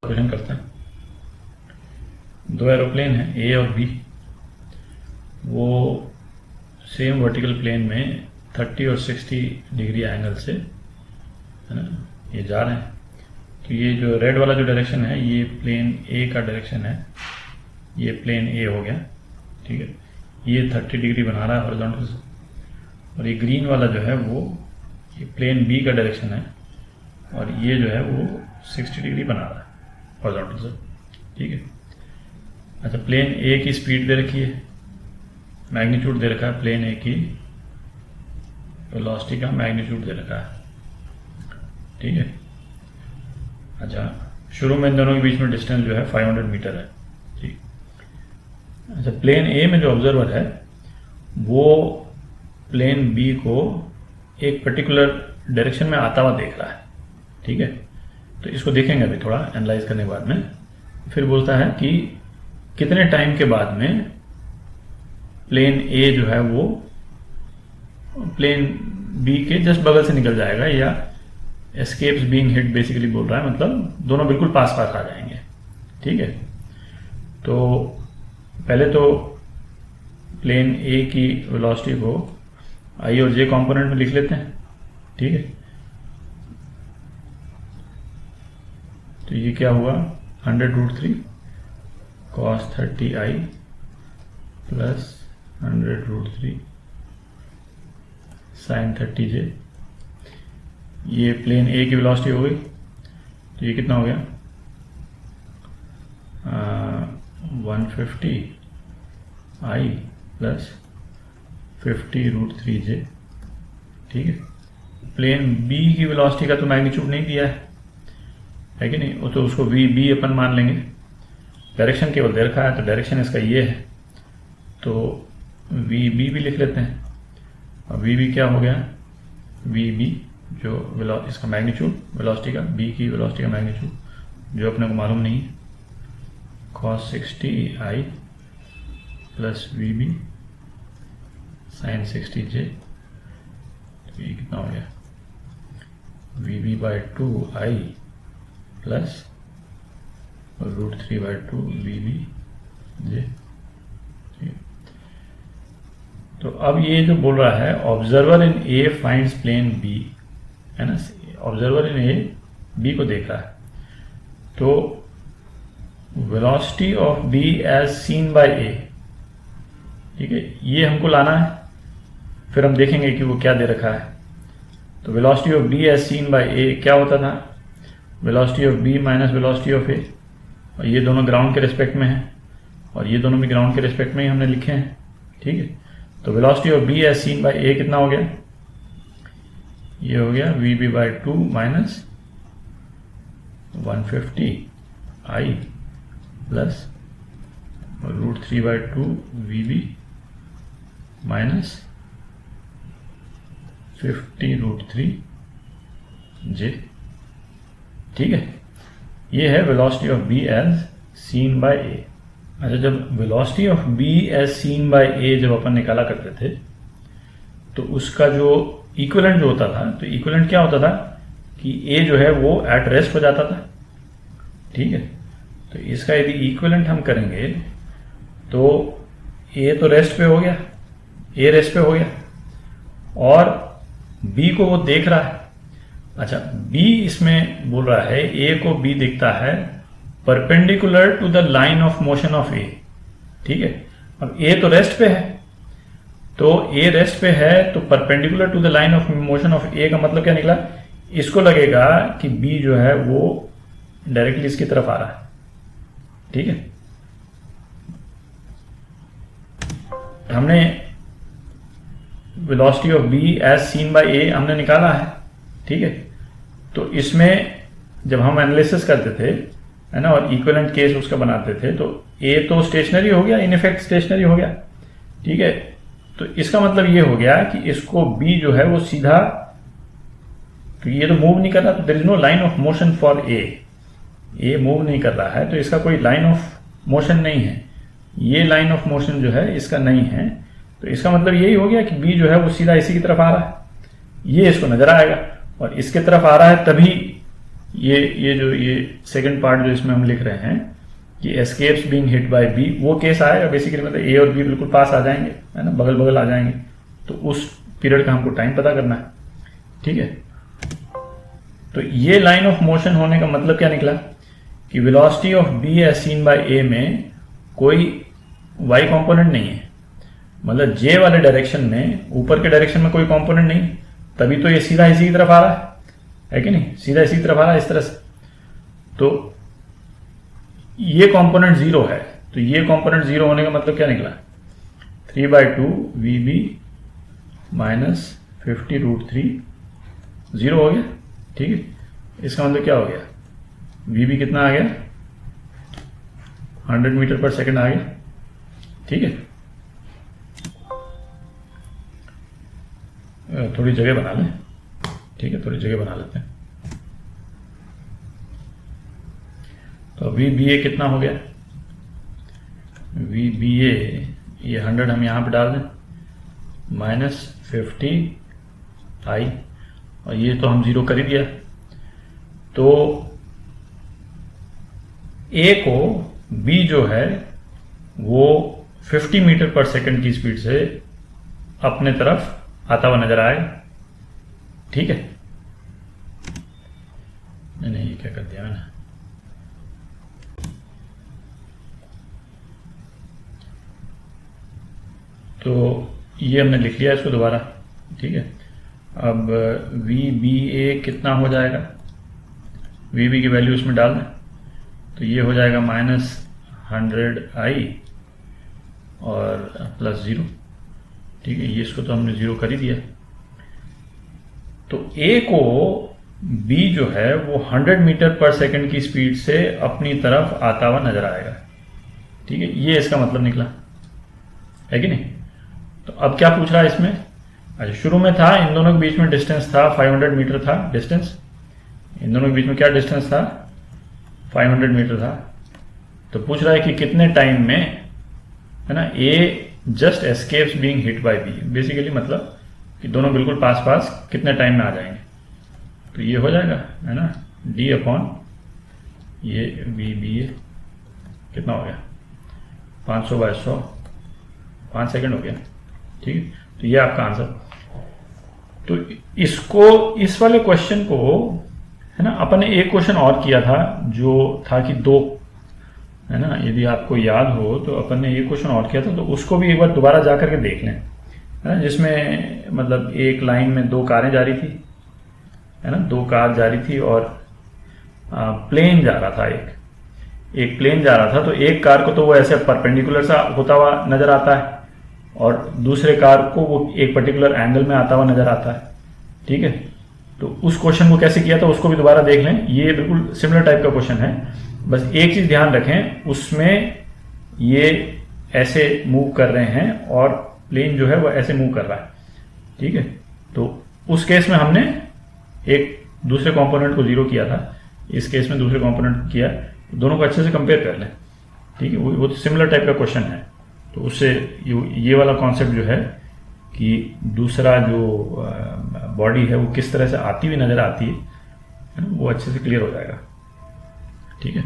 Question करते हैं। दो एरोप्लेन हैं ए और बी, वो सेम वर्टिकल प्लेन में 30 और 60 डिग्री एंगल से, है ना, ये जा रहे हैं। तो ये जो रेड वाला जो डायरेक्शन है ये प्लेन ए का डायरेक्शन है, ये प्लेन ए हो गया, ठीक है। ये 30 डिग्री बना रहा है हॉरिजॉन्टल से, और ये ग्रीन वाला जो है वो ये प्लेन बी का डायरेक्शन है, और ये जो है वो 60 डिग्री बना रहा है हॉरिजॉन्टल से, ठीक है। अच्छा, प्लेन ए की स्पीड दे रखी है, मैग्नीट्यूड दे रखा है, प्लेन ए की वेलोसिटी का मैग्नीट्यूड दे रखा है, ठीक है। अच्छा, शुरू में इन दोनों के बीच में डिस्टेंस जो है 500 मीटर है, ठीक। अच्छा, प्लेन ए में जो ऑब्जर्वर है वो प्लेन बी को एक पर्टिकुलर डायरेक्शन में आता हुआ देख रहा है, ठीक है। तो इसको देखेंगे अभी थोड़ा एनालाइज करने के बाद में। फिर बोलता है कि कितने टाइम के बाद में प्लेन ए जो है वो प्लेन बी के जस्ट बगल से निकल जाएगा, या एस्केप्स बीइंग हिट बेसिकली बोल रहा है, मतलब दोनों बिल्कुल पास पास आ जाएंगे, ठीक है। तो पहले तो प्लेन ए की वेलोसिटी को आई और जे कंपोनेंट में लिख लेते हैं, ठीक है। तो ये क्या हुआ, 100√3 cos 30i plus 100√3 sin 30j। ये प्लेन ए की वेलोसिटी हो गई, तो ये कितना हो गया, 150i प्लस 50√3j, ठीक है। प्लेन बी की वेलोसिटी का तो मैग्नीट्यूड नहीं दिया है कि नहीं, वो तो उसको वी बी अपन मान लेंगे, डायरेक्शन केवल दे रखा है, तो डायरेक्शन इसका ये है, तो वी बी भी लिख लेते हैं। और वी बी क्या हो गया, वी बी जो इसका मैग्नीट्यूड वेलोसिटी का, बी की वेलोसिटी का मैग्नीट्यूड जो अपने को मालूम नहीं है, cos 60i plus v b sine 60j। तो ये कितना हो गया, वी बी बाई 2i प्लस √3/2 वी बी जे। तो अब ये जो बोल रहा है observer in a finds plane b, है ना, ऑब्जर्वर इन ए बी को देख रहा है, तो velocity of B as seen by A, ठीक है, ये हमको लाना है। फिर हम देखेंगे कि वो क्या दे रखा है। तो velocity of B as seen by A क्या होता था, velocity of B minus velocity of A, और ये दोनों ग्राउंड के रिस्पेक्ट में है, और ये दोनों भी ग्राउंड के रिस्पेक्ट में ही हमने लिखे हैं, ठीक है। तो velocity of B as seen by A कितना हो गया, ये हो गया we B by 2 minus 150i plus √3/2 we B minus 50√3j, ठीक है। ये है velocity of B as seen by A. अच्छा, जब velocity of B as seen by A जब अपन निकाला करते थे, तो उसका जो इक्विवेलेंट जो होता था, तो इक्विवेलेंट क्या होता था कि ए जो है वो एट रेस्ट हो जाता था, ठीक है। तो इसका यदि इक्विवेलेंट हम करेंगे तो ए तो रेस्ट पे हो गया, ए रेस्ट पे हो गया, और बी को वो देख रहा है। अच्छा, बी इसमें बोल रहा है ए को बी दिखता है perpendicular to the line of motion of A, ठीक है। अब ए तो रेस्ट पे है, तो ए रेस्ट पे है, तो perpendicular to the line of motion of A का मतलब क्या निकला, इसको लगेगा कि बी जो है वो डायरेक्टली इसकी तरफ आ रहा है, ठीक है। हमने velocity of B as seen by A हमने निकाला है, ठीक है। तो इसमें जब हम एनालिसिस करते थे, है ना, और इक्विवेलेंट केस उसका बनाते थे, तो ए तो स्टेशनरी हो गया, इन इफेक्ट स्टेशनरी हो गया, ठीक है। तो इसका मतलब ये हो गया कि इसको बी जो है वो सीधा, तो ये तो मूव नहीं कर रहा, तो there is no line of motion for a move नहीं कर रहा है, तो इसका कोई लाइन ऑफ मोशन नहीं है, ये लाइन ऑफ मोशन जो है इसका नहीं है। तो इसका मतलब यही हो गया कि बी जो है वो सीधा इसी की तरफ आ रहा है, ये इसको नजर आएगा, और इसके तरफ आ रहा है तभी ये सेकंड पार्ट जो इसमें हम लिख रहे हैं कि escapes being hit by b, वो केस आएगा बेसिकली, मतलब ए और बी बिल्कुल पास आ जाएंगे, है ना, बगल बगल आ जाएंगे, तो उस पीरियड का हमको टाइम पता करना है। ठीक है, तो ये लाइन ऑफ मोशन होने का मतलब क्या निकला कि velocity of B as seen by A में कोई वाई कंपोनेंट नहीं है, मतलब जे वाले डायरेक्शन में, ऊपर के डायरेक्शन में कोई कंपोनेंट नहीं, तभी तो ये सीधा इसी की तरफ आ रहा है कि नहीं, सीधा इसी की तरफ आ रहा है इस तरह से। तो ये कंपोनेंट जीरो है, तो ये कंपोनेंट जीरो होने का मतलब क्या निकला, 3/2 वी बी माइनस 50√3 जीरो हो गया। ठीक है, इसका मतलब क्या हो गया, वी बी कितना आ गया, 100 मीटर पर सेकंड आ गया। ठीक है, थोड़ी जगह बना लें। ठीक है, थोड़ी जगह बना लेते हैं। तो वी बी ए कितना हो गया, वी बी ए, ये 100 हम यहाँ पे डाल दें, माइनस 50 आई, और ये तो हम जीरो कर ही दिया। तो ए को बी जो है वो 50 मीटर पर सेकंड की स्पीड से अपने तरफ आता हुआ नजर आएगा। ठीक है, नहीं ये क्या कर दिया मैंने, तो ये हमने लिख लिया इसको दोबारा। ठीक है, अब वी बी ए कितना हो जाएगा, वी बी की वैल्यू इसमें डाल दें, तो ये हो जाएगा -100 आई और प्लस 0। ठीक है, ये इसको तो हमने 0 कर ही दिया। तो ए को बी जो है वो 100 मीटर पर सेकंड की स्पीड से अपनी तरफ आता हुआ नजर आएगा। ठीक है, ये इसका मतलब निकला है कि नहीं। तो अब क्या पूछ रहा है इसमें, अच्छा शुरू में था इन दोनों के बीच में डिस्टेंस था 500 मीटर था डिस्टेंस, इन दोनों के बीच में क्या डिस्टेंस था, 500 मीटर था। तो पूछ रहा है कि कितने टाइम में, है ना, A just escapes being hit by B, basically मतलब कि दोनों बिल्कुल पास पास कितने टाइम में आ जाएंगे। तो ये हो जाएगा, है ना, डी अपॉन ये वी बी ए कितना हो गया, 500/100, 5 सेकंड हो गया। ठीक है, तो ये आपका आंसर। तो इसको, इस वाले क्वेश्चन को, है ना, अपन ने एक क्वेश्चन और किया था जो था कि 2, है ना, यदि आपको याद हो तो अपन ने ये क्वेश्चन और किया था, तो उसको भी एक बार दोबारा जा करके देख लें, है ना, जिसमें मतलब एक लाइन में 2 कारें जा रही थी, है ना, 2 कार जा रही थी और प्लेन जा रहा था, एक प्लेन जा रहा था। तो एक कार को तो वो ऐसे परपेंडिकुलर सा होता हुआ नजर आता है और दूसरे कार को वो एक पर्टिकुलर एंगल में आता हुआ नजर आता है। ठीक है, तो उस क्वेश्चन को कैसे किया था उसको भी दोबारा देख लें, ये बिल्कुल सिमिलर टाइप का क्वेश्चन है। बस एक चीज ध्यान रखें, उसमें ये ऐसे मूव कर रहे हैं और प्लेन जो है वो ऐसे मूव कर रहा है। ठीक है, तो उस केस में हमने एक दूसरे कंपोनेंट को 0 किया था, इस केस में दूसरे कंपोनेंट किया, दोनों को अच्छे से कंपेयर कर लें। ठीक है, वो तो सिमिलर टाइप का क्वेश्चन है, तो उससे ये वाला कॉन्सेप्ट जो है कि दूसरा जो बॉडी है वो किस तरह से आती हुई नजर आती है, वो अच्छे से क्लियर हो जाएगा। ठीक है।